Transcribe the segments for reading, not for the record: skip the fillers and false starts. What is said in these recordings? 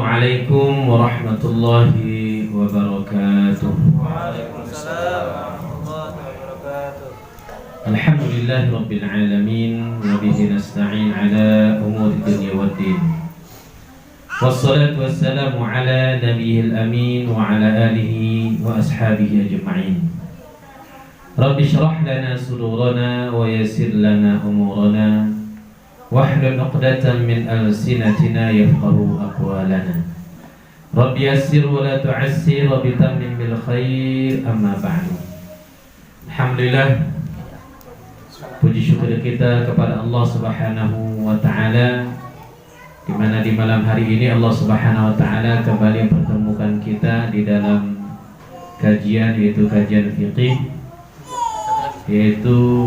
Assalamualaikum warahmatullahi wabarakatuh. Waalaikumsalam warahmatullahi wabarakatuh. Alhamdulillahi rabbil alamin wa bihi nasta'in ala umuri dunya waddin. Wassalatu wassalamu ala nabiyil amin wa ala alihi wa ashabihi ajma'in. Rabbi shrah lana sudurana wa yassir lana umurana wahlul 'uqdatam min alsinatina yafqahu aqwalana. Rabbi yassir wa la tu'assir wa bitammim bil khair, amma ba'du. Alhamdulillah, puji syukur kita kepada Allah Subhanahu wa taala, di mana di malam hari ini Allah Subhanahu wa taala kembali mempertemukan kita di dalam kajian, yaitu kajian fiqih, yaitu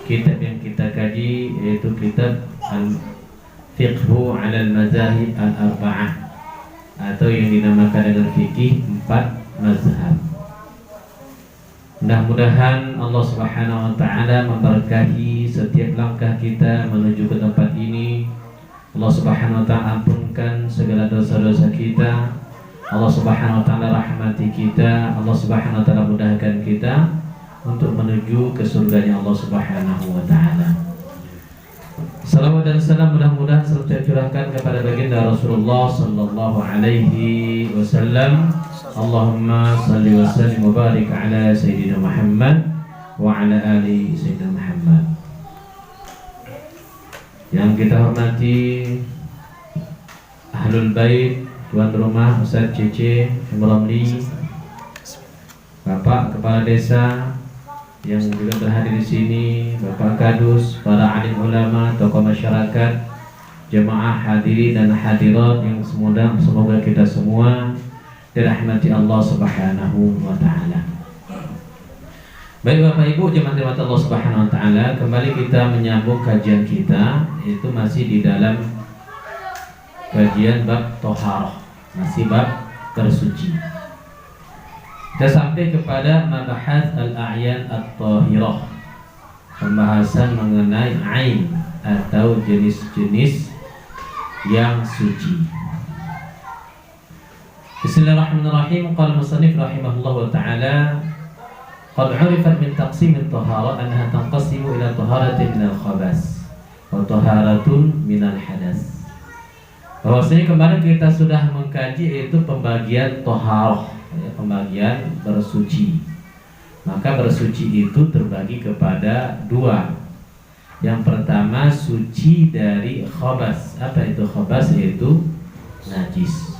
kitab yang kita kaji, yaitu kitab Al-Fiqhu 'ala al-Mazahib al-Arba'ah, atau yang dinamakan dengan fikih 4 mazhab. Mudah-mudahan Allah Subhanahu wa taala memberkahi setiap langkah kita menuju ke tempat ini. Allah Subhanahu wa taala ampunkan segala dosa-dosa kita. Allah Subhanahu wa taala rahmati kita. Allah Subhanahu wa taala mudahkan kita untuk menuju ke surganya Allah Subhanahu wa taala. Salawat dan salam mudah-mudahan serta curahkan kepada baginda Rasulullah sallallahu alaihi wasallam. Allahumma salli wa sallim wa barik ala sayyidina Muhammad wa ala ali sayyidina Muhammad. Yang kita hormati Ahlul Bait, tuan rumah Ustaz Cece Ramli, Bapak Kepala Desa yang juga berhadir di sini, Bapak Kadus, para alim ulama, tokoh masyarakat, jemaah hadirin dan hadirat yang semoga kita semua dirahmati Allah Subhanahu wa taala. Baik Bapak Ibu jemaah dirahmati Allah Subhanahu wa taala, kembali kita menyambung kajian kita, itu masih di dalam kajian bab thaharah, masih bab bersuci. Kita sampai kepada mabahats al-a'yan at-tahirah, pembahasan mengenai ain atau jenis-jenis yang suci. Bismillahirrahmanirrahim. Qala musannif rahimahullahu ta'ala, qad 'urifat min taqsim at-tahara annaha tanqasimu ila taharatin min al-khabas wa taharatun min al-hadas. Bahwasanya kemarin kita sudah mengkaji yaitu pembagian taharah, ya, pembagian bersuci. Maka bersuci itu terbagi kepada 2. Yang pertama suci dari khabas. Apa itu khabas? Yaitu najis.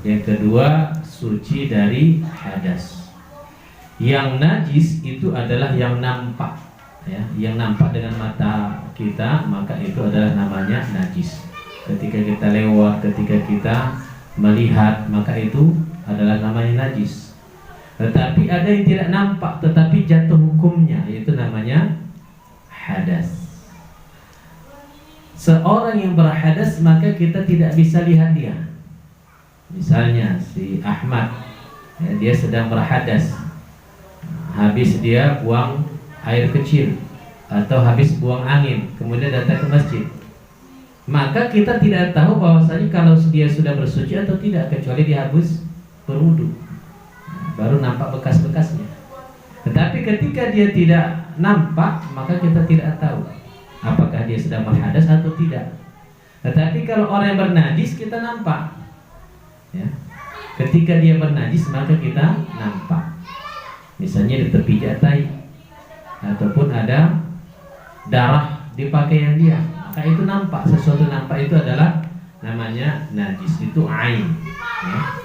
Yang kedua suci dari hadas. Yang najis itu adalah yang nampak, ya, yang nampak dengan mata kita, maka itu adalah namanya najis. Ketika kita lewat, ketika kita melihat, maka itu adalah namanya najis. Tetapi ada yang tidak nampak tetapi jatuh hukumnya, yaitu namanya hadas. Seorang yang berhadas maka kita tidak bisa lihat dia. Misalnya si Ahmad, ya, dia sedang berhadas, habis dia buang air kecil atau habis buang angin, kemudian datang ke masjid, maka kita tidak tahu bahwasanya kalau dia sudah bersuci atau tidak, kecuali dia habis berwudu, baru nampak bekas-bekasnya. Tetapi ketika dia tidak nampak, maka kita tidak tahu apakah dia sedang berhadas atau tidak. Tetapi kalau orang yang bernajis kita nampak, ya. Ketika dia bernajis maka kita nampak. Misalnya di tepi tai, ataupun ada darah di pakaian dia, maka itu nampak. Sesuatu nampak itu adalah namanya najis, itu ain, ya.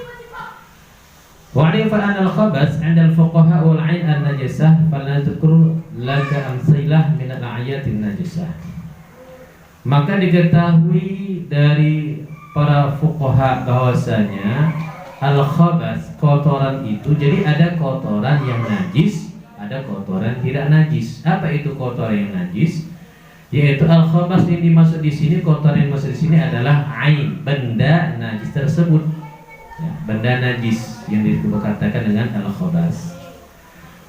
Wa'rifa anna al-khabas 'inda al-fuqaha wal 'ain an-najasah falanadhkur laka amsalah min al-a'yat an-najasah. Maka diketahui dari para fuqaha bahwasanya al-khabas, kotoran itu, jadi ada kotoran yang najis, ada kotoran tidak najis. Apa itu kotoran yang najis? Yaitu al-khabas yang dimaksud di sini, kotoran yang dimaksud di sini adalah ain, benda najis tersebut. Ya, benda najis yang dikatakan dengan al-khabas.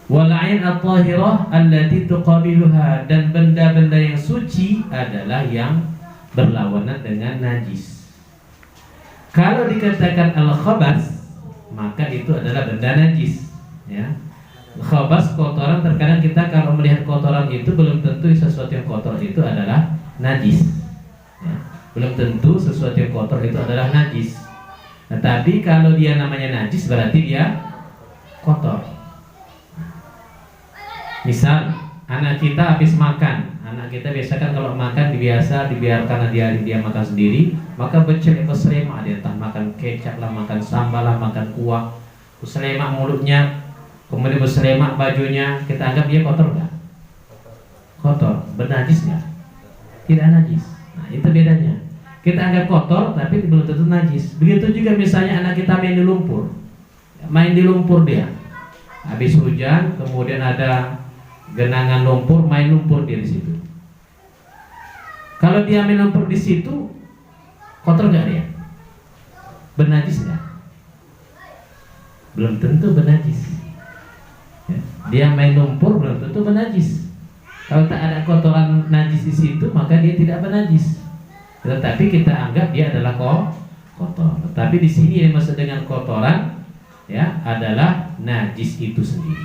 Wal ain at-tahirah allati tuqabiluha, dan benda-benda yang suci adalah yang berlawanan dengan najis. Kalau dikatakan al-khabas, maka itu adalah benda najis, ya. Khabas, kotoran. Terkadang kita kalau melihat kotoran itu belum tentu sesuatu yang kotor itu adalah najis, ya. Belum tentu sesuatu yang kotor itu adalah najis. Tetapi kalau dia namanya najis berarti dia kotor. Misal anak kita habis makan, anak kita biasakan kalau makan dibiarkan dia makan sendiri, maka bercelemak dia, entah makan kecap lah, makan sambal lah, makan kuah, berselemak mulutnya, kemudian berselemak bajunya. Kita anggap dia kotor nggak? Kotor, bernajis nggak? Tidak najis. Nah, itu bedanya. Kita anggap kotor tapi belum tentu najis. Begitu juga misalnya anak kita main di lumpur dia, habis hujan kemudian ada genangan lumpur, main lumpur dia di situ. Kalau dia main lumpur di situ, kotor nggak dia? Bernajis nggak? Belum tentu bernajis, ya. Dia main lumpur belum tentu bernajis. Kalau tak ada kotoran najis di situ, maka dia tidak bernajis. Tetapi kita anggap dia adalah kotor. Tetapi di sini yang maksud dengan kotoran, ya, adalah najis itu sendiri.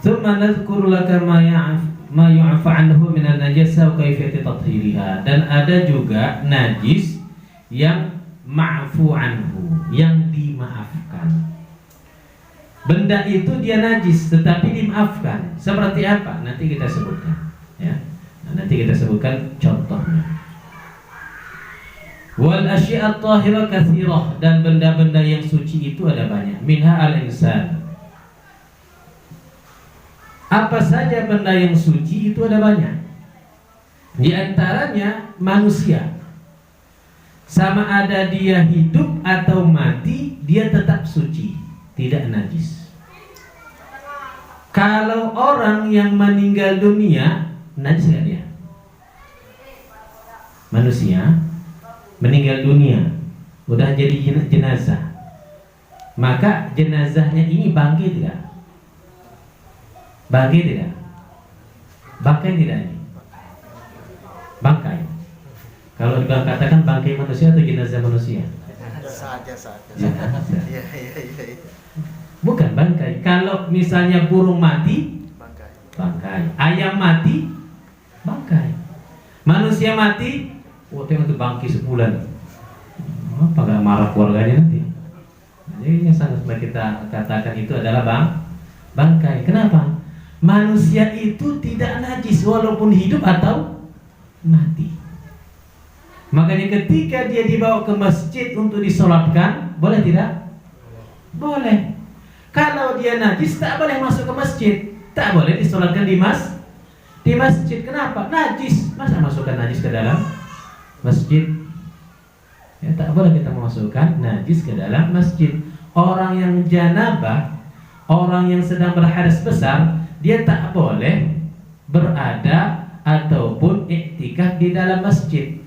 Tsumma nadhkuru laka ma yu'fa anhu min an-najasa wa kayfiyati tathhiriha. Dan ada juga najis yang ma'fu anhu, yang dimaafkan. Benda itu dia najis tetapi dimaafkan. Seperti apa? Nanti kita sebutkan, ya. Nanti kita sebutkan contohnya. Wal asyi'at tahirah katsirah, dan benda-benda yang suci itu ada banyak. Minha al-insan. Apa saja benda yang suci itu ada banyak. Di antaranya manusia. Sama ada dia hidup atau mati, dia tetap suci, tidak najis. Kalau orang yang meninggal dunia, najis nggak dia? Manusia meninggal dunia, udah jadi jenazah, maka jenazahnya ini bangkit tidak? Bangkit tidak? Bangkai tidak ini? Bangkai. Kalau dikatakan bangkai manusia atau jenazah manusia? Saja. Jenazah. Iya. Bukan bangkai. Kalau misalnya burung mati, bangkai. Ayam mati, bangkai. Manusia mati, tengok itu bangkai sebulan. Apa gak marah keluarganya nanti? Jadi yang sangat kita katakan itu adalah bangkai. Kenapa? Manusia itu tidak najis walaupun hidup atau mati. Makanya ketika dia dibawa ke masjid untuk disolatkan, boleh tidak? Boleh. Kalau dia najis, tak boleh masuk ke masjid, tak boleh disolatkan di masjid. Kenapa? Najis. Masa masukkan najis ke dalam masjid? Ya, tak boleh kita memasukkan najis ke dalam masjid. Orang yang janabah, orang yang sedang berhadas besar, dia tak boleh berada ataupun iktikaf di dalam masjid.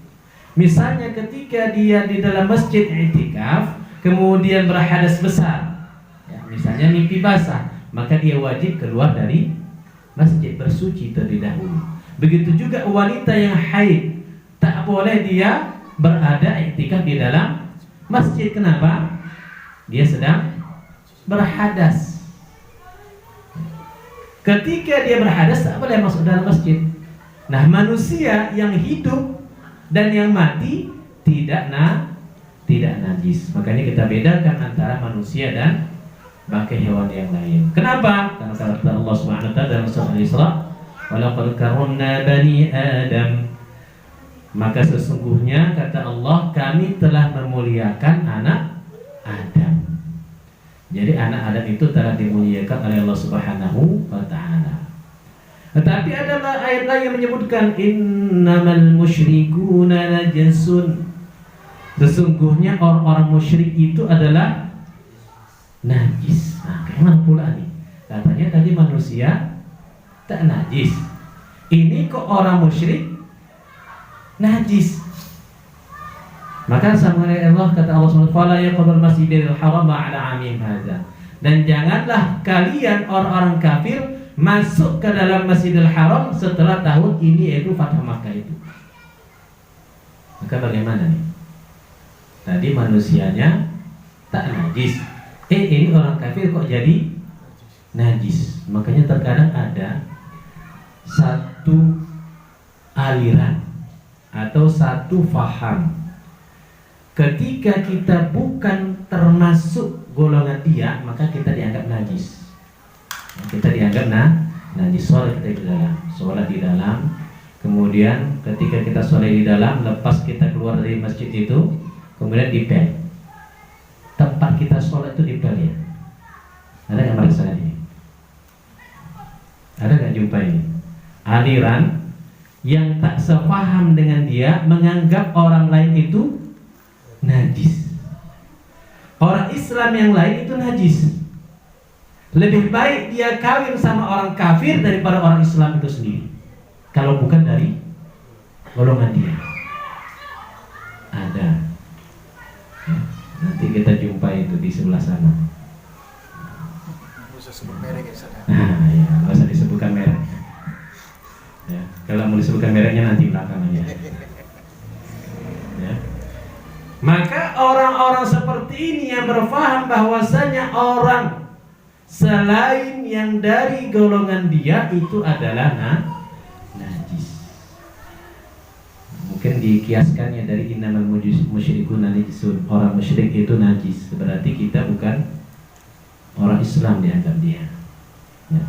Misalnya ketika dia di dalam masjid iktikaf, kemudian berhadas besar, ya, misalnya mimpi basah, maka dia wajib keluar dari masjid, bersuci terlebih dahulu. Begitu juga wanita yang haid, tak boleh dia berada iktikaf di dalam masjid. Kenapa? Dia sedang berhadas. Ketika dia berhadas, tak boleh masuk dalam masjid. Nah, manusia yang hidup dan yang mati tidak najis. Makanya kita bedakan antara manusia dan bangkai hewan yang lain. Kenapa? Karena kata Allah Subhanahu wa taala dalam surah Al-Isra, "Wa laqad karramna bani Adam." Maka sesungguhnya kata Allah, kami telah memuliakan anak Adam. Jadi anak Adam itu telah dimuliakan oleh Allah Subhanahu wa taala. Tetapi ada ayat lain yang menyebutkan innamal musyrikuna najasun. Sesungguhnya orang-orang musyrik itu adalah najis. Nah, kemana pula nih? Katanya tadi manusia tak najis. Ini kok orang musyrik najis. Maka sama Allah kata Allah SWT, fala yaqrabul masjidil haram ba'da 'amihim hadza. Dan janganlah kalian orang-orang kafir masuk ke dalam Masjidil Haram setelah tahun ini, yaitu Fathu Makkah itu. Maka bagaimana nih? Tadi manusianya tak najis, ini orang kafir kok jadi najis. Makanya terkadang ada satu aliran atau satu faham, ketika kita bukan termasuk golongan dia, maka kita dianggap najis. Kita dianggap najis. Sholat di dalam, kemudian ketika kita sholat di dalam, lepas kita keluar dari masjid itu, kemudian dipel. Tempat kita sholat itu dipel ya. Ada yang merasakan ini? Ada nggak jumpa ini? Aliran yang tak sepaham dengan dia menganggap orang lain itu najis. Orang Islam yang lain itu najis. Lebih baik dia kawin sama orang kafir daripada orang Islam itu sendiri, kalau bukan dari golongan dia. Ada ya, nanti kita jumpa itu di sebelah sana. Bisa sebut merek ya, nah ya, nggak usah disebutkan merek ya, kalau mau disebutkan mereknya nanti belakangan ya. Maka orang-orang seperti ini yang berfaham bahwasanya orang selain yang dari golongan dia itu adalah najis. Mungkin dikiaskannya dari innamal musyrikun najisun, orang musyrik itu najis, berarti kita bukan orang Islam dianggap dia. Ya.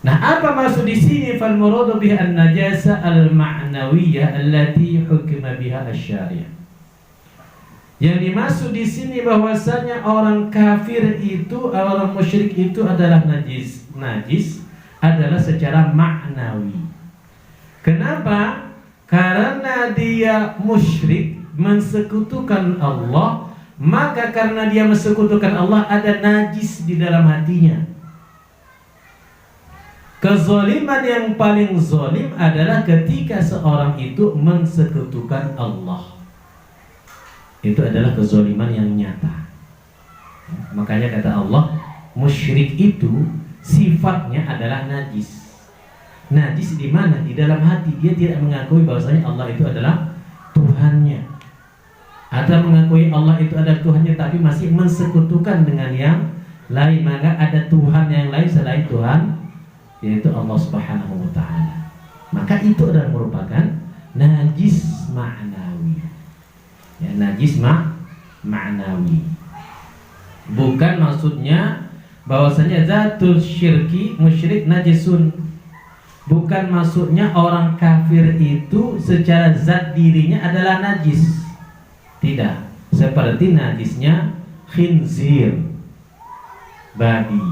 Nah, apa maksud di sini? Fal muradu biha an-najasa al-ma'nawiyyah allati hukima biha asy-syari'. Yang dimaksud di sini bahwasanya orang kafir itu, orang musyrik itu adalah najis. Najis adalah secara maknawi. Kenapa? Karena dia musyrik, mensekutukan Allah, maka karena dia mensekutukan Allah ada najis di dalam hatinya. Kezaliman yang paling zalim adalah ketika seorang itu mensekutukan Allah. Itu adalah kezaliman yang nyata. Makanya kata Allah, musyrik itu sifatnya adalah najis. Najis di mana? Di dalam hati. Dia tidak mengakui bahwasanya Allah itu adalah Tuhannya, atau mengakui Allah itu adalah Tuhannya, tapi masih mensekutukan dengan yang lain. Maka ada Tuhan yang lain selain Tuhan, yaitu Allah Subhanahu wa ta'ala. Maka itu adalah merupakan najis ma'nawi. Ya, najis ma'nawi. Bukan maksudnya bahwasanya zatul syirki musyrik najisun. Bukan maksudnya orang kafir itu secara zat dirinya adalah najis. Tidak. Seperti najisnya khinzir, babi.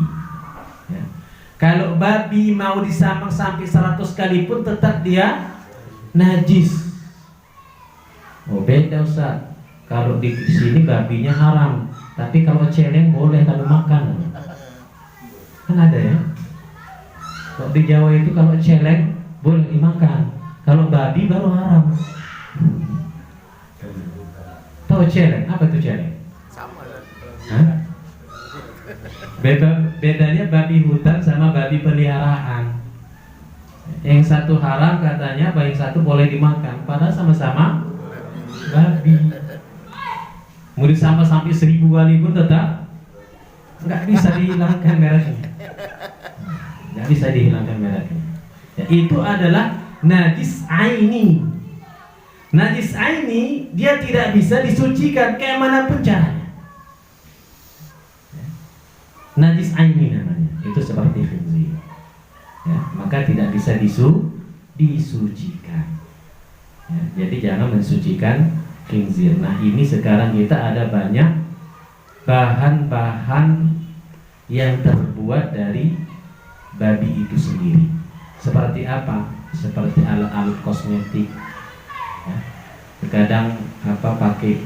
Ya. Kalau babi mau disamak sampai 100 kali pun tetap dia najis. Oh beda Ustaz. Kalau di sini babinya haram, tapi kalau celeng boleh kalau makan. Kan ada ya. Kalau di Jawa itu kalau celeng boleh dimakan, kalau babi baru haram. Tahu celeng? Apa itu celeng? Sama lah. Hah? Bedanya babi hutan sama babi peliharaan. Yang satu haram katanya, yang satu boleh dimakan, padahal sama-sama babi. Mau disama sampai 1000 kali pun tetap nggak bisa dihilangkan mereknya. Nggak bisa dihilangkan mereknya. Ya, itu adalah najis aini. Najis aini dia tidak bisa disucikan kayak manapun caranya. Ya. Najis aini namanya. Itu seperti khinzir. Ya, maka tidak bisa disucikan. Ya, jadi jangan mensucikan khinzir. Nah, ini sekarang kita ada banyak bahan-bahan yang terbuat dari babi itu sendiri. Seperti apa? Seperti alat-alat kosmetik. Ya. Terkadang pakai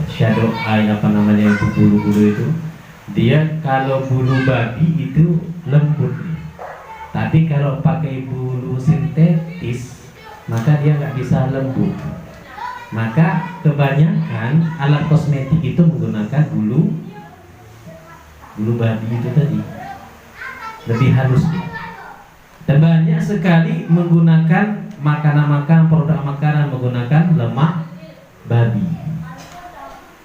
shadow eye, apa namanya itu, bulu-bulu itu. Dia kalau bulu babi itu lembut. Tapi kalau pakai bulu sintetis, maka dia nggak bisa lembut. Maka kebanyakan alat kosmetik itu menggunakan bulu babi itu tadi, lebih halus dia. Dan banyak sekali menggunakan makanan-makanan, produk makanan menggunakan lemak babi.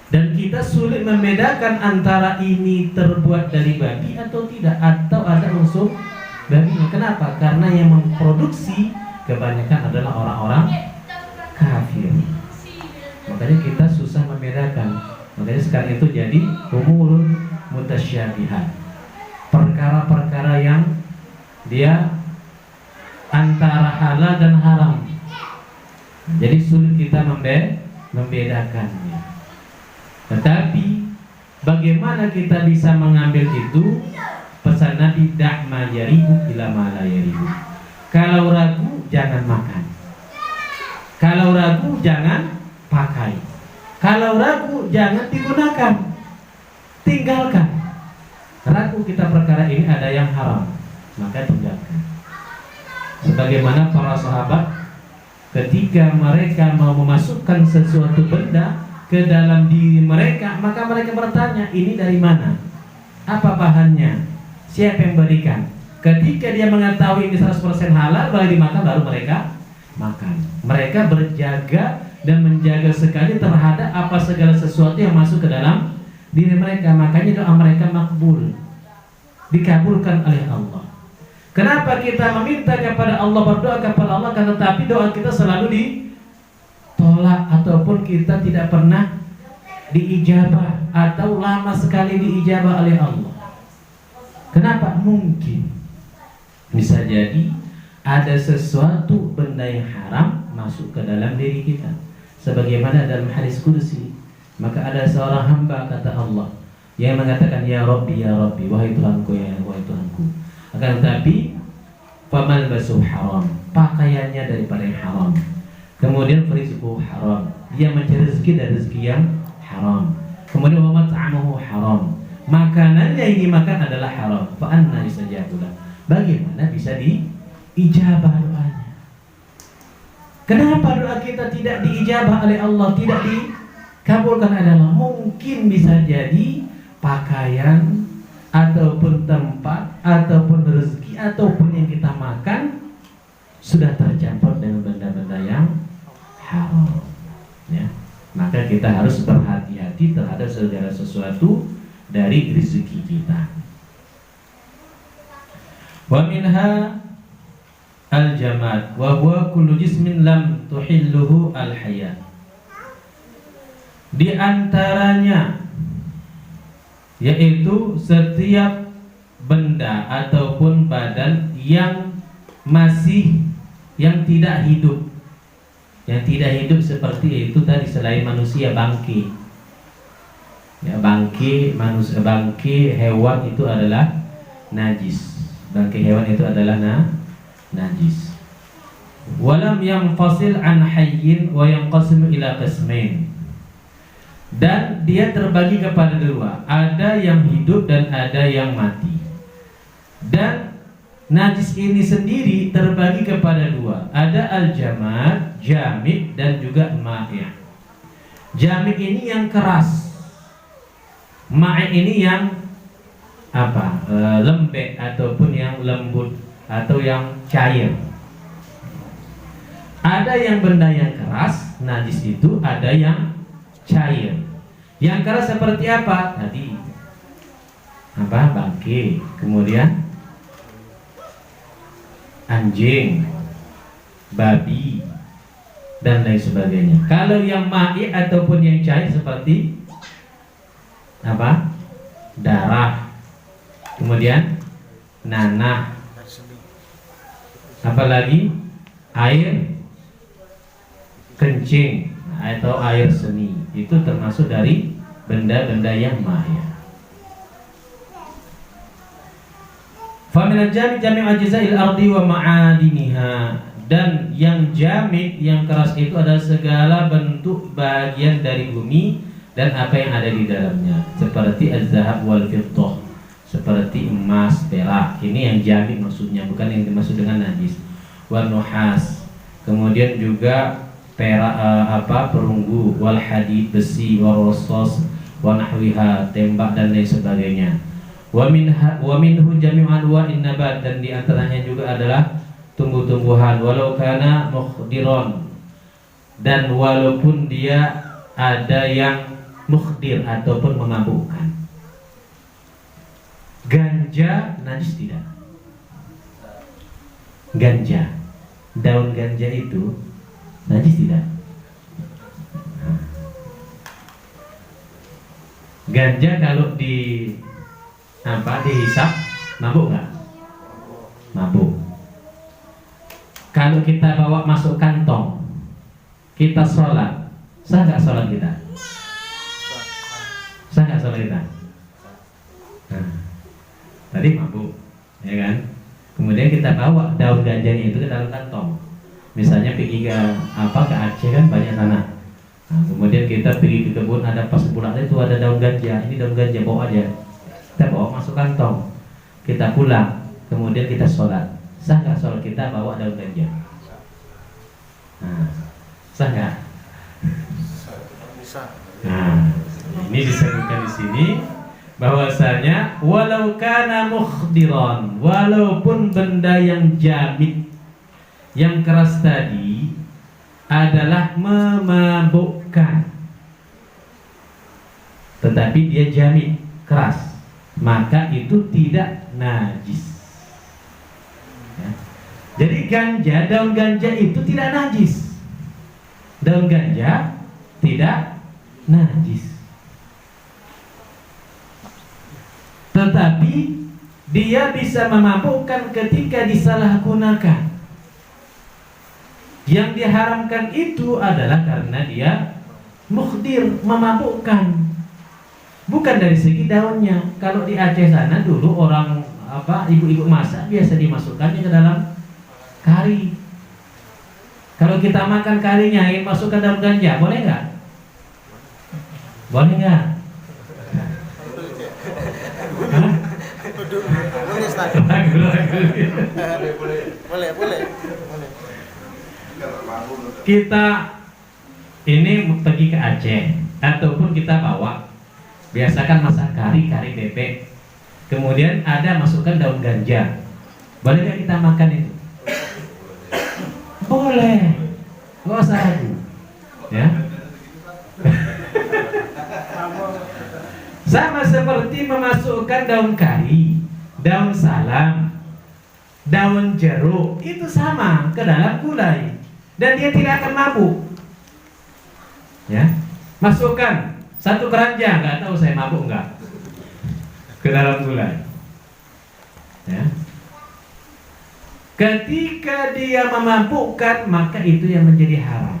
Dan kita sulit membedakan antara ini terbuat dari babi atau tidak, atau ada unsur babinya. Kenapa? Karena yang memproduksi kebanyakan adalah orang-orang kafir. Makanya kita susah membedakan. Makanya sekarang itu jadi umurun mutasyabihat, perkara-perkara yang dia antara halal dan haram. Jadi sulit kita membedakannya. Tetapi bagaimana kita bisa mengambil itu? Pesan Nabi, da'ma yaribu ila ma la yaribu. Kalau ragu jangan makan. Kalau ragu jangan pakai. Kalau ragu jangan digunakan. Tinggalkan. Ragu kita perkara ini ada yang haram, maka tinggalkan. Sebagaimana para sahabat ketika mereka mau memasukkan sesuatu benda ke dalam diri mereka, maka mereka bertanya, ini dari mana? Apa bahannya? Siapa yang berikan? Ketika dia mengetahui ini 100% halal, boleh dimakan, baru mereka makan. Mereka berjaga dan menjaga sekali terhadap apa segala sesuatu yang masuk ke dalam diri mereka. Makanya doa mereka makbul, dikabulkan oleh Allah. Kenapa kita meminta kepada Allah, berdoa kepada Allah, karena tapi doa kita selalu ditolak ataupun kita tidak pernah diijabah atau lama sekali diijabah oleh Allah. Kenapa? Mungkin bisa jadi ada sesuatu benda yang haram masuk ke dalam diri kita. Sebagaimana dalam hadis qudsi, maka ada seorang hamba, kata Allah, yang mengatakan, ya Rabbi, wahai Tuhanku, ya wahai Tuhanku. Akan tetapi famal basuh haram, pakaiannya daripada yang haram. Kemudian rizquhu haram, dia mencari rezeki dari rezeki yang haram. Kemudian wa mat'amuhu haram, makanannya yang dimakan adalah haram. Fa anna yustajabu lahu, bagaimana bisa diijabah doanya? Kenapa doa kita tidak diijabah oleh Allah, tidak dikabulkan adalah mungkin bisa jadi pakaian ataupun tempat ataupun rezeki ataupun yang kita makan sudah tercampur dengan benda-benda yang haram, ya. Maka kita harus berhati-hati terhadap segala sesuatu dari rezeki kita. Wa minha al-jamad wa huwa kullu jismin lam tuhilluhu al-hayat. Di antaranya yaitu setiap benda ataupun badan yang masih yang tidak hidup. Yang tidak hidup seperti itu tadi, selain manusia, bangkai. Ya, bangkai manusia, bangkai hewan itu adalah najis. Bangkai hewan itu adalah najis. Walam yanfasil an hayyin wa yanqasimu ila qismain. Dan dia terbagi kepada dua, ada yang hidup dan ada yang mati. Dan najis ini sendiri terbagi kepada dua, ada al-jamad, jamid, dan juga ma'i'. Jamid ini yang keras, ma'i' ini yang lembek ataupun yang lembut atau yang cair. Ada yang benda yang keras, najis itu, ada yang cair. Yang keras seperti apa? Tadi bangkai, kemudian anjing, babi, dan lain sebagainya. Kalau yang ma'i ataupun yang cair seperti darah, kemudian nanah, apalagi air kencing atau air seni, itu termasuk dari benda-benda yang ma'i. Faminal jamid jami' ajza'il ardi wa ma'adiniha. Dan yang jamid, yang keras itu adalah segala bentuk bagian dari bumi dan apa yang ada di dalamnya, seperti az-zahab wal fiddah, seperti emas, perak. Ini yang jamid maksudnya, bukan yang dimaksud dengan najis. Wan nuhas, kemudian juga perak, perunggu, wal hadid, besi, wal rasos, wa nahwiha, tembak dan lain sebagainya. Wa minhu jami'u anwa'in nabat, dan di antaranya juga adalah tumbuh-tumbuhan, walau kana mukhdiron, dan walaupun dia ada yang mukhdir ataupun memabukkan. Ganja najis tidak? Ganja, daun ganja itu najis tidak? Ganja kalau dihisap mabuk nggak? Mabuk. Kalau kita bawa masuk kantong, kita sholat, sah nggak sholat kita? Sah nggak sholat kita? Nah, tadi mabuk, ya kan? Kemudian kita bawa daun ganjanya itu ke dalam kantong. Misalnya pergi ke Aceh kan banyak tanah. Nah, kemudian kita pergi ke kebun, ada pas pulang itu ada daun ganja. Ini daun ganja, bawa aja. Kita bawa masuk kantong. Kita pulang, kemudian kita sholat. Sah nggak sholat kita bawa daun ganja? Nah, sah nggak? Bisa. Nah, ini disebutkan di sini bahwasanya walau kana mukhdiran, walaupun benda yang jamid, yang keras tadi adalah memabukkan, tetapi dia jamid, keras, maka itu tidak najis. Ya. Jadi ganja, daun ganja itu tidak najis. Daun ganja tidak najis. Tetapi dia bisa memabukkan ketika disalahgunakan. Yang diharamkan itu adalah karena dia mukhdir, memabukkan. Bukan dari segi daunnya. Kalau di Aceh sana dulu orang ibu-ibu masak biasa dimasukkannya ke dalam kari. Kalau kita makan karinya ingin masukkan daun ganja, boleh nggak? Boleh nggak? Boleh. Kita ini pergi ke Aceh ataupun kita bawa, biasakan masak kari bebek, kemudian ada masukkan daun ganja, boleh nggak kita makan itu? Boleh, nggak usah ragu, ya. Sama seperti memasukkan daun kari, daun salam, daun jeruk, itu sama ke dalam gulai dan dia tidak akan mabuk. Ya, masukkan satu keranjang, nggak tahu saya mabuk nggak, ke dalam gulai. Ya. Ketika dia memabukkan, maka itu yang menjadi haram.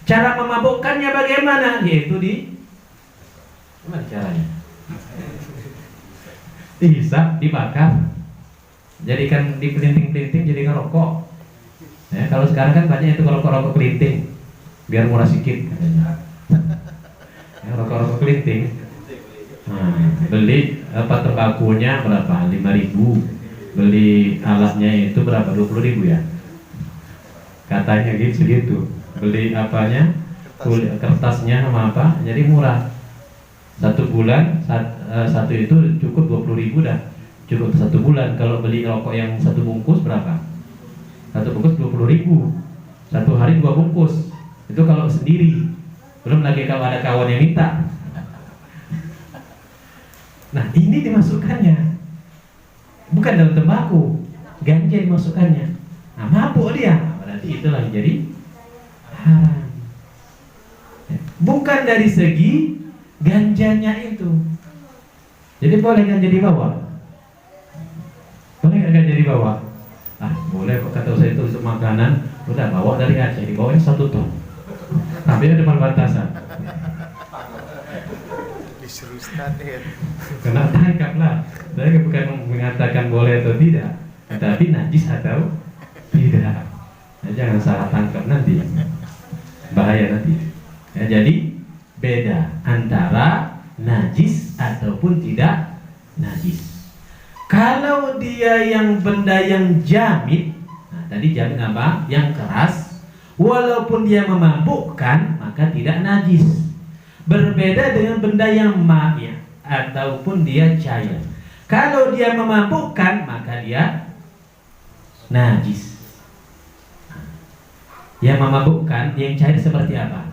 Cara memabukkannya bagaimana? Yaitu gimana caranya? Dihisap, dibakar, jadikan dipelinting-pelinting jadi ngerokok. Ya, kalau sekarang kan banyak itu rokok kelinting, biar murah sedikit katanya. Ya, rokok kelinting. Nah, beli tembakunya berapa? 5.000. Beli alatnya itu berapa? 20.000 ya. Katanya gitu. Beli kertasnya sama apa? Jadi murah. Satu bulan satu itu cukup 20.000 dah. Cukup 1 bulan. Kalau beli rokok yang 1 bungkus berapa? 1 bungkus 20.000. 1 hari 2 bungkus. Itu kalau sendiri. Belum lagi kalau ada kawan yang minta. Nah, ini dimasukkannya. Bukan daun tembakau, ganja dimasukkannya. Nah, mabuk dia. Berarti itulah yang jadi haram. Bukan dari segi ganjanya itu. Jadi boleh ganja dibawa? Boleh nggak ganja dibawa? Boleh kok, kata saya itu untuk makanan. Udah bawa dari Aceh, dibawain 1 ton. Tapi ada depan batasan. Disuruh standar. Kena tangkap lah. Saya bukan mengatakan boleh atau tidak, tetapi najis atau tidak. Nah, jangan salah tangkap nanti, bahaya nanti. Ya, jadi beda antara najis ataupun tidak najis. Kalau dia yang benda yang jamid, nah tadi jamid apa? Yang keras, walaupun dia memabukkan maka tidak najis. Berbeda dengan benda yang ma'ya ataupun dia cair. Kalau dia memabukkan maka dia najis. Yang memabukkan, yang cair seperti apa?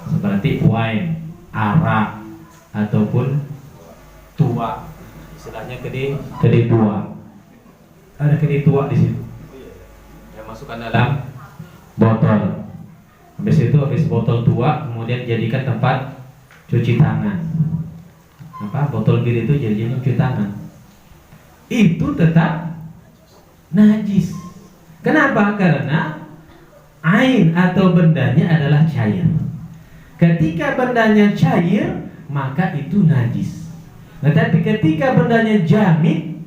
Seperti wine, arak, ataupun tua. Istilahnya kedai tua. Ada kedai tua di situ. Yang masukkan dalam botol. Habis botol tua, kemudian jadikan tempat cuci tangan. Botol bir itu jadinya cuci tangan. Itu tetap najis. Kenapa? Karena ain atau bendanya adalah cair. Ketika bendanya cair, maka itu najis. Tetapi ketika bendanya jamid,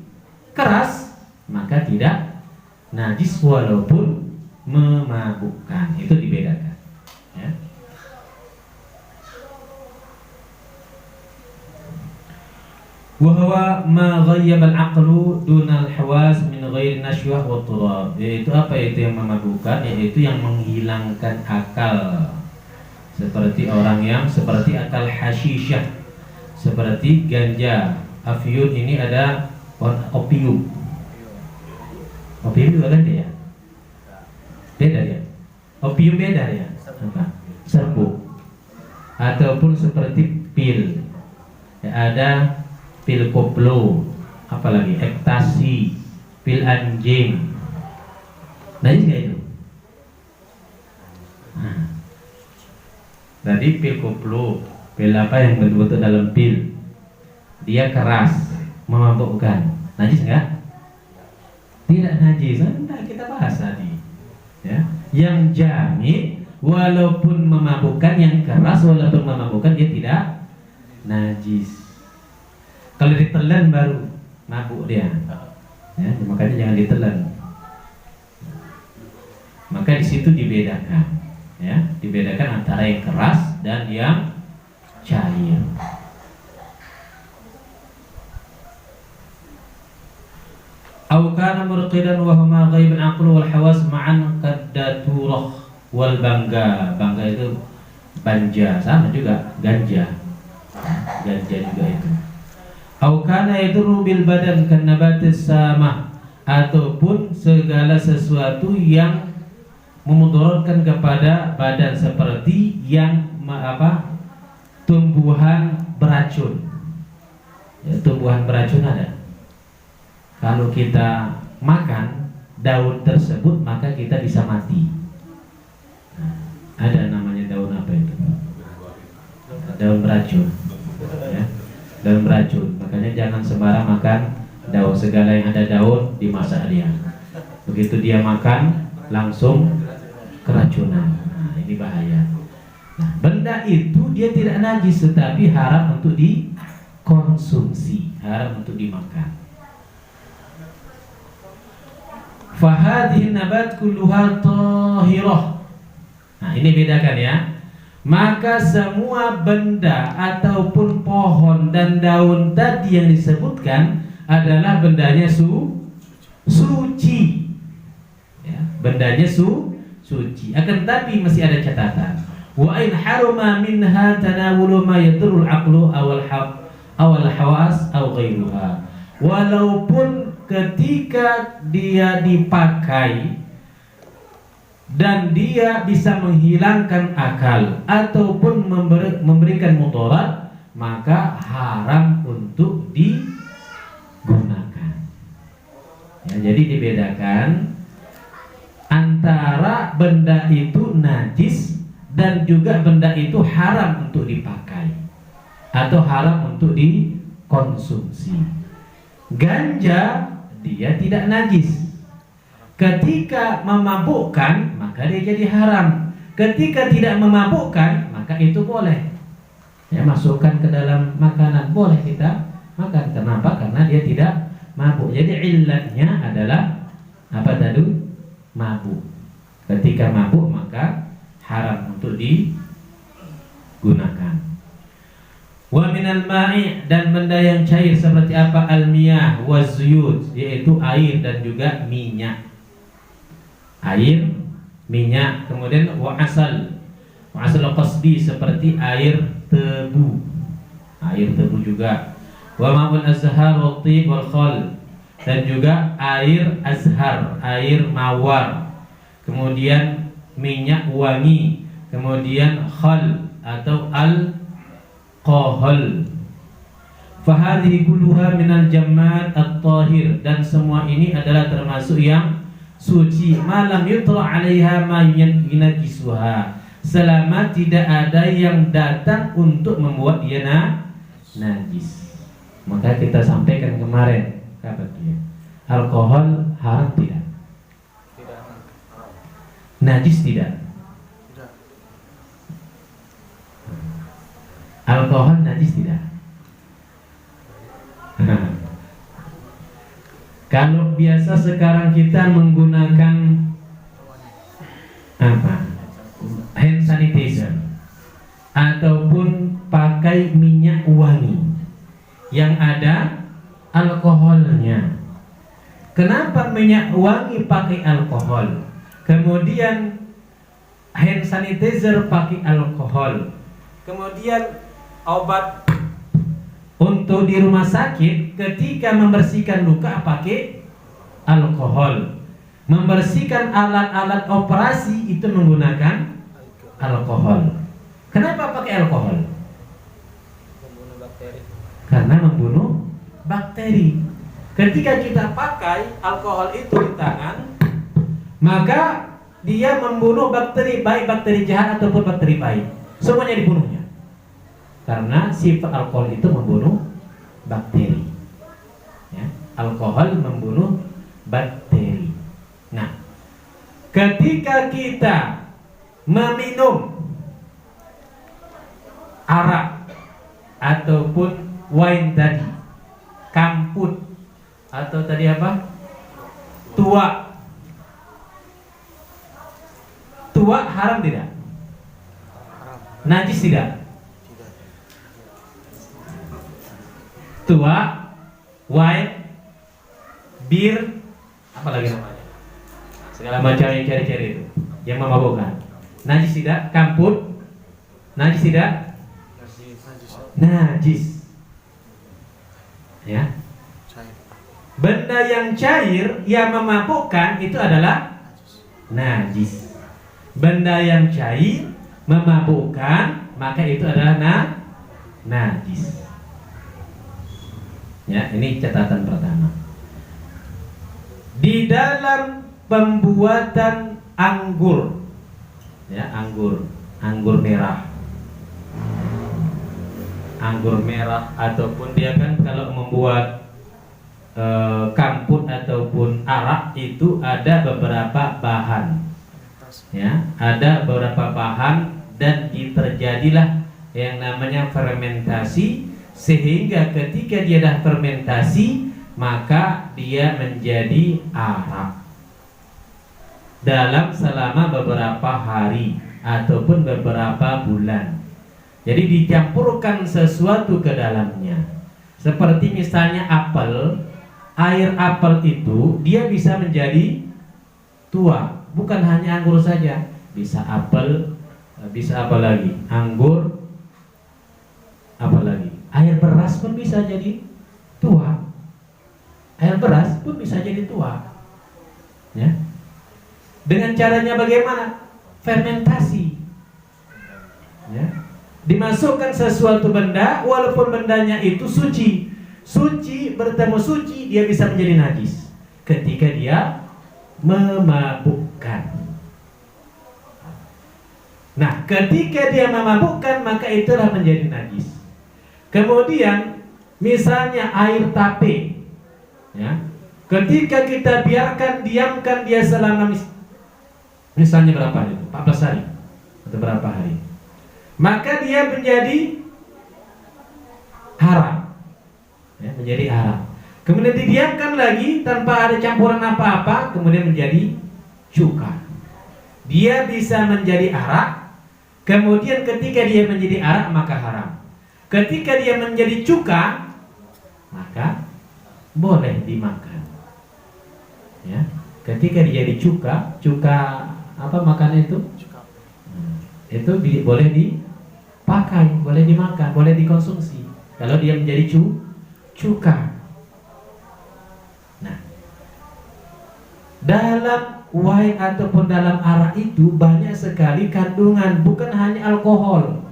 keras, maka tidak najis walaupun memabukkan. Itu dibedakan. Ya. Wahwa ma ghayyaba al-aqlu dunal hawas min ghairi nashwah wa turab. Yaitu apa itu yang memabukkan? Yaitu yang menghilangkan akal. Seperti orang yang seperti akal hasyishah, seperti ganja. Afyun ini ada opium. Opium juga ganja ya? Beda ya? Opium beda ya? Serbuk. Ataupun seperti pil. Ya, ada pil koplo, apalagi ekstasi, pil anjing. Najis nggak itu? Tadi pil koplo, pil apa yang betul-betul dalam pil, dia keras, memabukkan. Najis nggak? Tidak najis. Nah, kita bahas tadi. Ya, yang jamid walaupun memabukkan, yang keras walaupun memabukkan, dia tidak najis. Kalau ditelan baru mabuk dia. Ya, makanya jangan ditelan. Maka di situ dibedakan, ya, dibedakan antara yang keras dan yang cair. Au kana murqidan wa huma ghaibun aqlu wal hawas ma'an qaddaturah wal bangga. Bangga itu banja, sama juga ganja. Ganja juga itu. Au kana yadurru bil badan kan nabatis samah, ataupun segala sesuatu yang memudaratkan kepada badan seperti yang tumbuhan beracun. Ya, tumbuhan beracun ada. Kalau kita makan daun tersebut maka kita bisa mati. Nah, ada namanya daun apa itu? Daun beracun. Ya, daun beracun. Makanya jangan sembarang makan daun. Segala yang ada daun dimasak dia. Begitu dia makan langsung keracunan. Nah, ini bahaya. Nah, benda itu dia tidak najis tetapi haram untuk dikonsumsi, haram untuk dimakan. Fahadhihi nabat kulluha tahirah. Nah, ini bedakan ya. Maka semua benda ataupun pohon dan daun tadi yang disebutkan adalah bendanya suci. Ya, bendanya suci. Akan tetapi masih ada catatan. Wa in haruma minha tanawulu ma yadurrul aqlu awal hawas aw ghairuha. Walaupun ketika dia dipakai dan dia bisa menghilangkan akal ataupun memberikan mudarat, maka haram untuk digunakan. Ya, jadi dibedakan antara benda itu najis dan juga benda itu haram untuk dipakai atau haram untuk dikonsumsi. Ganja dia tidak najis. Ketika memabukkan maka dia jadi haram. Ketika tidak memabukkan maka itu boleh. Ya, masukkan ke dalam makanan boleh kita makan. Kenapa? Karena dia tidak mabuk. Jadi illatnya adalah apa tadi? Mabuk. Ketika mabuk maka haram untuk digunakan. Wa minal ma'i, dan benda yang cair seperti apa? Al-miyah wa zuyut, yaitu air dan juga minyak. Air, minyak, kemudian wa asal qasdi, seperti air tebu. Air tebu juga. Wa ma'ul azhar wa tib wal khal, dan juga air azhar, air mawar, kemudian minyak wangi, kemudian khal atau alkohol. Fahadhihi kulluha minal jammat at-tahir, dan semua ini adalah termasuk yang suci. Malam yutla 'alaiha ma yunajjisuha, selama tidak ada yang datang untuk membuat dia najis. Maka kita sampaikan kemarin, kata dia, alkohol haram tidak? Tidak. Najis tidak? Tidak. Alkohol najis tidak? Kalau biasa sekarang kita menggunakan apa? Hand sanitizer ataupun pakai minyak wangi yang ada alkoholnya. Kenapa minyak wangi pakai alkohol? Kemudian hand sanitizer pakai alkohol. Kemudian obat untuk di rumah sakit ketika membersihkan luka pakai alkohol. Membersihkan alat-alat operasi itu menggunakan alkohol. Kenapa pakai alkohol? Membunuh bakteri. Karena membunuh bakteri. Ketika kita pakai alkohol itu di tangan, maka dia membunuh bakteri, baik bakteri jahat ataupun bakteri baik. Semuanya dibunuhnya. Karena sifat alkohol itu membunuh bakteri. Ya, alkohol membunuh bakteri. Nah, ketika kita meminum arak ataupun wine tadi, kamput atau tadi apa? Tua haram tidak? Haram. Najis tidak? Tidak. Tua, wine, bir, apa lagi namanya? Segala macam yang cari-cari itu, yang memabukkan. Najis tidak? Kamput, najis tidak? Najis. Ya. Cair. Benda yang cair yang memabukkan itu adalah najis. Benda yang cair memabukkan maka itu adalah najis. Ya, ini catatan pertama. Di dalam pembuatan anggur, ya, anggur merah, anggur merah ataupun dia kan kalau membuat kamput ataupun arak itu ada beberapa bahan, ya, ada beberapa bahan dan terjadilah yang namanya fermentasi, sehingga ketika dia dah fermentasi maka dia menjadi arak dalam selama beberapa hari ataupun beberapa bulan. Jadi dicampurkan sesuatu ke dalamnya. Seperti misalnya apel, air apel itu dia bisa menjadi tua. Bukan hanya anggur saja, bisa apel, bisa apa lagi? Anggur, apa lagi? Air beras pun bisa jadi tua. Air beras pun bisa jadi tua. Ya. Dengan caranya bagaimana? Fermentasi. Ya. Dimasukkan sesuatu benda, walaupun bendanya itu suci. Suci bertemu suci, dia bisa menjadi najis ketika dia memabukkan. Nah, ketika dia memabukkan maka itulah menjadi najis. Kemudian misalnya air tape, ya, ketika kita diamkan dia selama misalnya berapa hari? 14 hari atau berapa hari, maka dia menjadi haram, ya, menjadi haram. Kemudian didiamkan lagi tanpa ada campuran apa-apa, kemudian menjadi cuka. Dia bisa menjadi arak. Kemudian ketika dia menjadi arak maka haram. Ketika dia menjadi cuka maka boleh dimakan. Ya, ketika dia jadi cuka apa makannya itu? Cuka. Itu boleh dipakai, boleh dimakan, boleh dikonsumsi. Kalau dia menjadi cuka. Nah, dalam wine ataupun dalam arak itu banyak sekali kandungan, bukan hanya alkohol.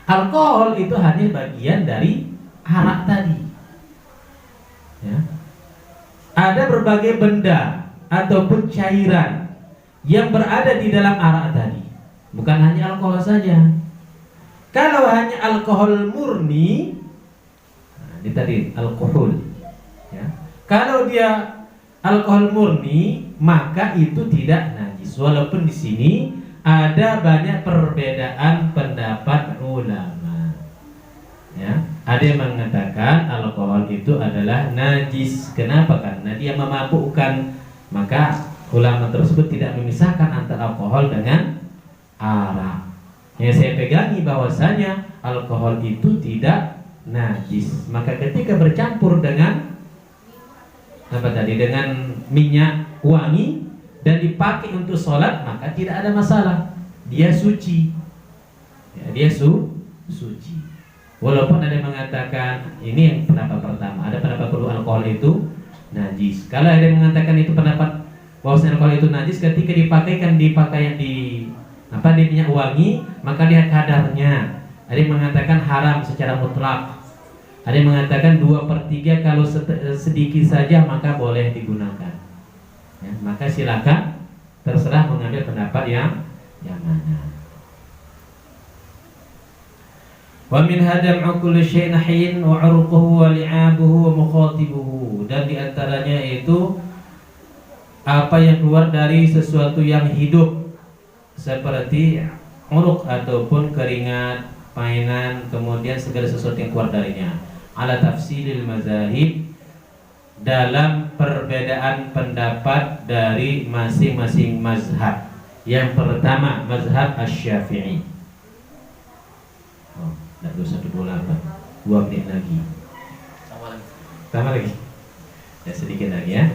Alkohol itu hanya bagian dari arak tadi. Ya. Ada berbagai benda ataupun cairan yang berada di dalam arak tadi, bukan hanya alkohol saja. Kalau hanya alkohol murni, nah, ini tadi alkohol. Ya. Kalau dia alkohol murni, maka itu tidak najis. Walaupun di sini ada banyak perbedaan pendapat ulama. Ya, ada yang mengatakan alkohol itu adalah najis. Kenapa? Karena dia memabukkan. Maka ulama tersebut tidak memisahkan antara alkohol dengan arak. Yang saya pegangi bahwasanya alkohol itu tidak najis. Maka ketika bercampur dengan dengan minyak wangi dan dipakai untuk sholat, maka tidak ada masalah. Dia suci. Ya, dia suci. Walaupun ada yang mengatakan, ini yang pendapat pertama, ada pendapat kedua alkohol itu najis. Kalau ada yang mengatakan itu pendapat bahwasanya alkohol itu najis ketika dipakaikan di pakaian di minyak wangi, maka lihat kadarnya. Ada yang mengatakan haram secara mutlak. Ada yang mengatakan 2/3 kalau sedikit saja maka boleh digunakan. Ya, maka silakan terserah mengambil pendapat yang mana. Wa min hadam kulli syai'in hayyin wa 'urquhu wa li'abuhu wa mukhatibuhu. Dan di antaranya itu apa yang keluar dari sesuatu yang hidup seperti uruk ataupun keringat, painan, kemudian segala sesuatu yang keluar darinya. Ala tafsilil mazahib, dalam perbedaan pendapat dari masing-masing mazhab. Yang pertama mazhab Asy-Syafi'i. Oh, dah 21:28. 2 menit lagi. Tambah lagi. Ya, sedikit lagi ya.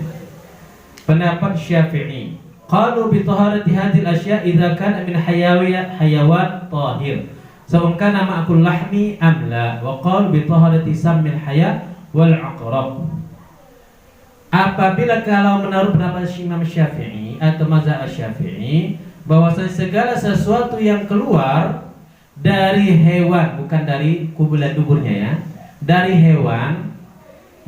Pendapat Syafi'i, qalu bi taharati hadhil asya' idza kana min hayawan tahir. Sawun kana ma'kul lahmi am la, wa qalu bi taharati sammil haya wal 'aqrab. Apabila kalau menurut pendapat Imam Syafi'i atau mazhab Syafi'i, bahwasanya segala sesuatu yang keluar dari hewan, bukan dari kubulan duburnya ya, dari hewan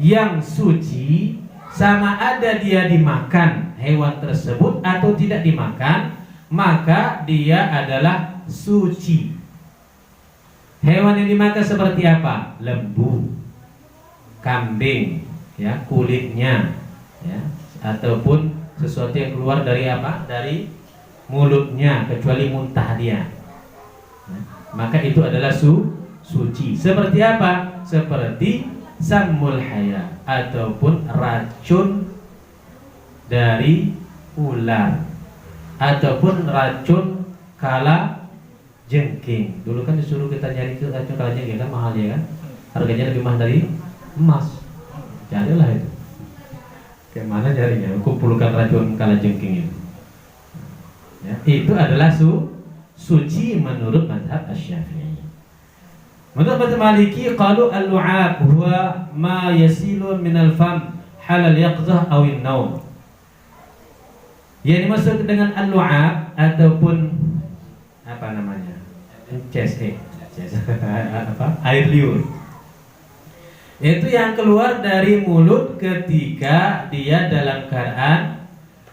yang suci, sama ada dia dimakan hewan tersebut atau tidak dimakan, maka dia adalah suci. Hewan yang dimakan seperti apa? Lembu, kambing, ya, kulitnya, ya, ataupun sesuatu yang keluar dari apa? Dari mulutnya, kecuali muntah dia. Ya, maka itu adalah suci. Seperti apa? Seperti sammul haya ataupun racun dari ular ataupun racun kala jengking. Dulu kan disuruh kita nyari racun kala jengking, kan mahal ya kan? Harganya lebih mahal dari emas. Carilah itu. Bagaimana carinya? Kumpulkan racun kala jengking itu. Ya, itu adalah suci menurut mazhab Asy-Syafi'i. Menurut mazhab Maliki, qalu al-lu'ab huwa ma yasilu min al-fam halal yaqzah aw an-naum. Yang dimaksud dengan al-lu'ab ataupun apa namanya? Air liur. Itu yang keluar dari mulut ketika dia dalam keadaan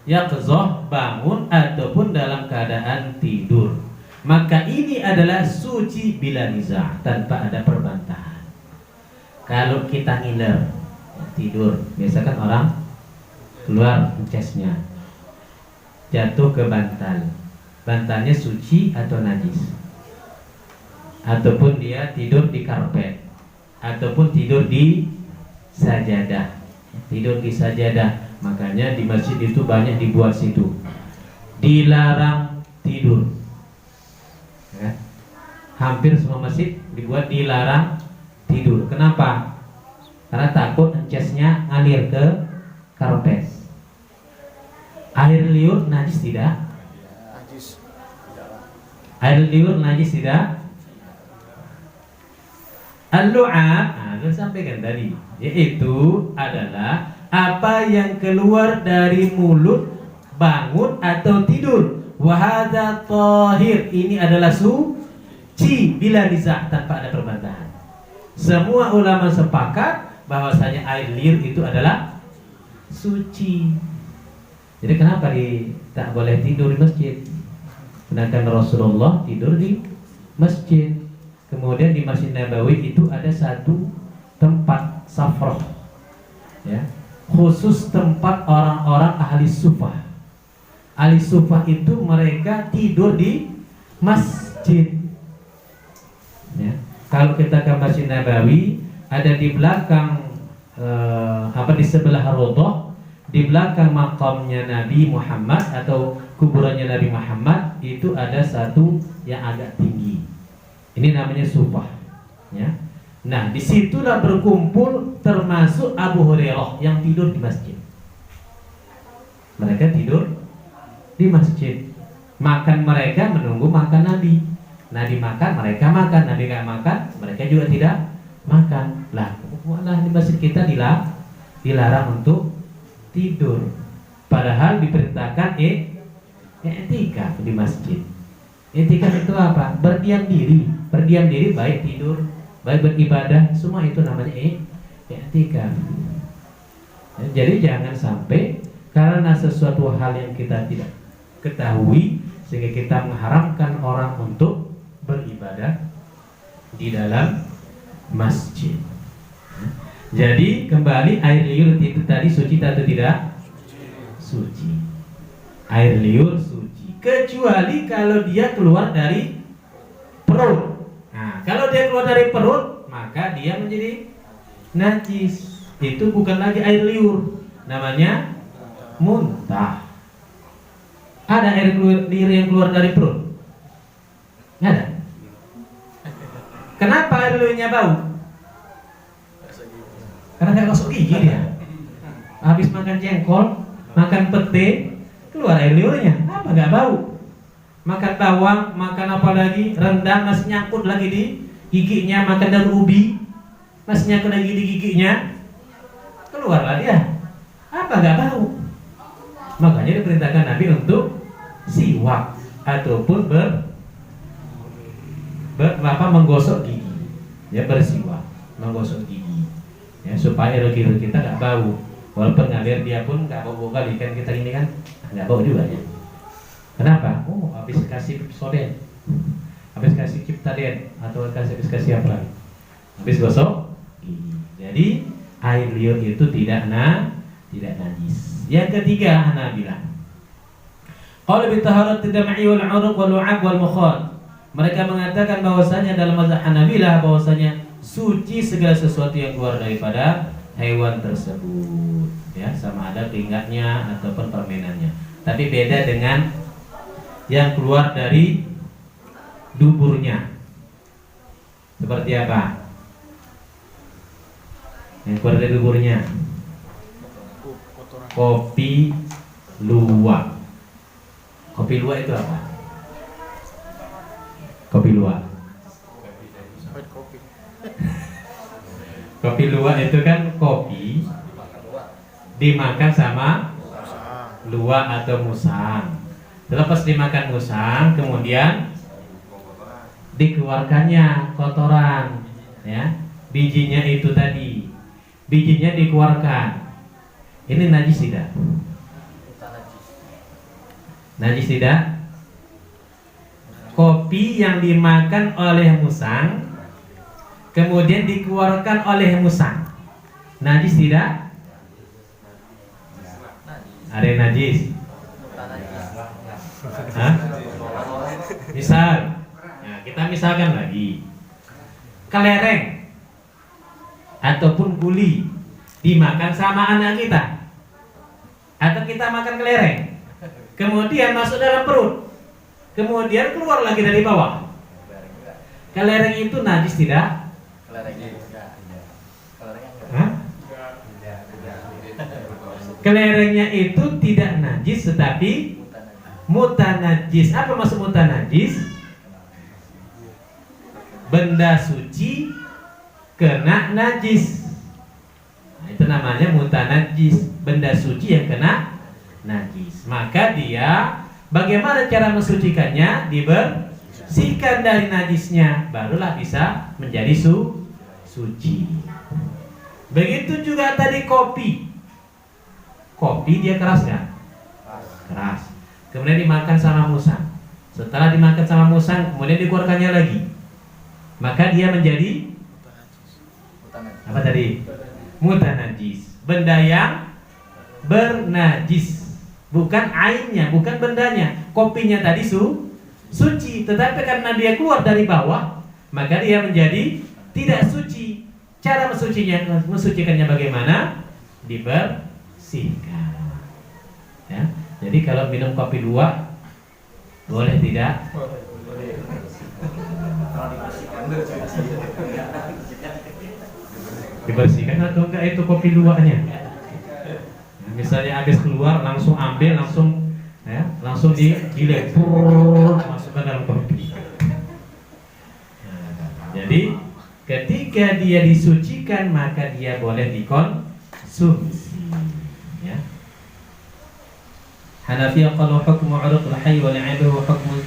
yaqzah, bangun, ataupun dalam keadaan tidur. Maka ini adalah suci bila nizah, tanpa ada perbantahan. Kalau kita ngiler tidur, biasa kan orang keluar encesnya, jatuh ke bantal. Bantalnya suci atau najis? Ataupun dia tidur di karpet, ataupun tidur di sajadah. Tidur di sajadah, makanya di masjid itu banyak dibuat situ, dilarang tidur ya. Hampir semua masjid dibuat dilarang tidur. Kenapa? Karena takut encesnya ngalir ke karpet. Air liur najis tidak? Najis. Air liur najis tidak? Al-lu'ab, saya sampaikan tadi, yaitu adalah apa yang keluar dari mulut bangun atau tidur. Wa hadza thahir, ini adalah suci bila niza', tanpa ada perbantahan. Semua ulama sepakat bahwasanya air liur itu adalah suci. Jadi kenapa tak boleh tidur di masjid? Sedangkan Rasulullah tidur di masjid. Kemudian di Masjid Nabawi itu ada satu tempat safrah, ya, khusus tempat orang-orang ahli sufah. Ahli sufah itu mereka tidur di masjid. Ya. Kalau kita ke Masjid Nabawi, ada di belakang di sebelah Raudhah, di belakang makamnya Nabi Muhammad atau kuburannya Nabi Muhammad itu ada satu yang agak tinggi. Ini namanya sufah, ya. Nah, disitulah berkumpul termasuk Abu Hurairah yang tidur di masjid. Mereka tidur di masjid. Makan mereka menunggu makan Nabi. Nabi makan, mereka makan. Nabi nggak makan, mereka juga tidak makan. Lah, malah di masjid kita dilarang untuk tidur. Padahal diperintahkan i'tikaf di masjid. I'tikaf itu apa? Berdiam diri. Berdiam diri baik tidur, baik beribadah, semua itu namanya i'tikaf. Jadi jangan sampai karena sesuatu hal yang kita tidak ketahui sehingga kita mengharamkan orang untuk beribadah di dalam masjid. Jadi kembali, air liur itu tadi suci atau tidak? Suci. Air liur suci, kecuali kalau dia keluar dari perut. Nah, kalau dia keluar dari perut, maka dia menjadi najis. Itu bukan lagi air liur, namanya muntah. Ada air liur yang keluar dari perut? Nggak ada. Kenapa air liurnya bau? Karena nggak gosok gigi dia. Habis makan jengkol, makan pete, keluar air liurnya. Apa nggak bau? Makan bawang, makan apa lagi? Rendang, masih nyangkut lagi di giginya. Makan daun ubi, masih nyangkut lagi di giginya. Keluarlah dia. Apa nggak bau? Makanya diperintahkan Nabi untuk siwak ataupun menggosok gigi. Ya, bersiwak, menggosok gigi. Ya, supaya liur kita nggak bau. Walaupun ngalir dia pun nggak bau kali, kan kita ini kan nggak bau juga ya. Kenapa? Oh, habis kasih soden, habis kasih ciptaden, atau habis kasih apa lagi? Habis gosok gigi. Jadi air liur itu tidak najis. Yang ketiga, Hanabilah. Qala bi taharat dam'i wal 'uruq wal lu'ab wal mukhad. Mereka mengatakan bahwasanya dalam mazhab Hanabilah bahwasanya suci segala sesuatu yang keluar daripada hewan tersebut, ya, sama ada keringatnya ataupun permenannya. Tapi beda dengan yang keluar dari duburnya. Seperti apa? Yang keluar dari duburnya? Kopi luwak. Kopi luwak itu apa? Kopi luwak. Kopi luwak itu kan kopi dimakan sama luwak atau musang. Lepas dimakan musang, kemudian dikeluarkannya kotoran, ya, bijinya itu tadi, bijinya dikeluarkan. Ini najis tidak? Najis tidak? Kopi yang dimakan oleh musang kemudian dikeluarkan oleh musang, najis tidak? Ada yang najis? Hah? Misal, nah, kita misalkan lagi kelereng ataupun guli dimakan sama anak kita, atau kita makan kelereng kemudian masuk dalam perut, kemudian keluar lagi dari bawah, kelereng itu najis tidak? Hah? Kelerengnya itu tidak najis tetapi mutanajis. Apa maksud mutanajis? Benda suci kena najis. Nah, itu namanya mutanajis, benda suci yang kena najis. Maka dia bagaimana cara mensucikannya? Dibersihkan dari najisnya, barulah bisa menjadi suci. Begitu juga tadi kopi. Kopi dia keras nggak? Keras. Kemudian dimakan sama musang. Setelah dimakan sama musang, kemudian dikeluarkannya lagi. Maka dia menjadi apa tadi? Mutanajis. Benda yang bernajis. Bukan ainnya, bukan bendanya. Kopinya tadi suci, tetapi karena dia keluar dari bawah, maka dia menjadi tidak suci. Cara mensucikannya bagaimana? Dibersihkan. Ya. Jadi kalau minum kopi 2 boleh tidak? Dibersihkan atau enggak itu kopi 2-nya? Misalnya habis keluar langsung ambil langsung dilempur masukkan dalam kopi. Jadi ketika dia disucikan maka dia boleh dikonsumsi. Ya. Hanafiyah qalu hukmu 'uruqil hayy wa li'abihi hukmu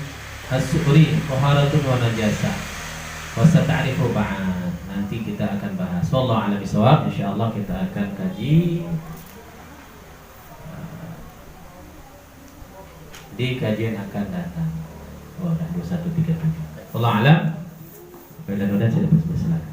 as-su'ri taharatun wa najasah. Wa sata'rifu ba'd. Nanti kita akan bahas. Wallahu a'lam bishawab. Insyaallah kita akan kaji di kajian akan datang. Oh, 2137. Wallahu a'lam. Bila sudah saya silakan.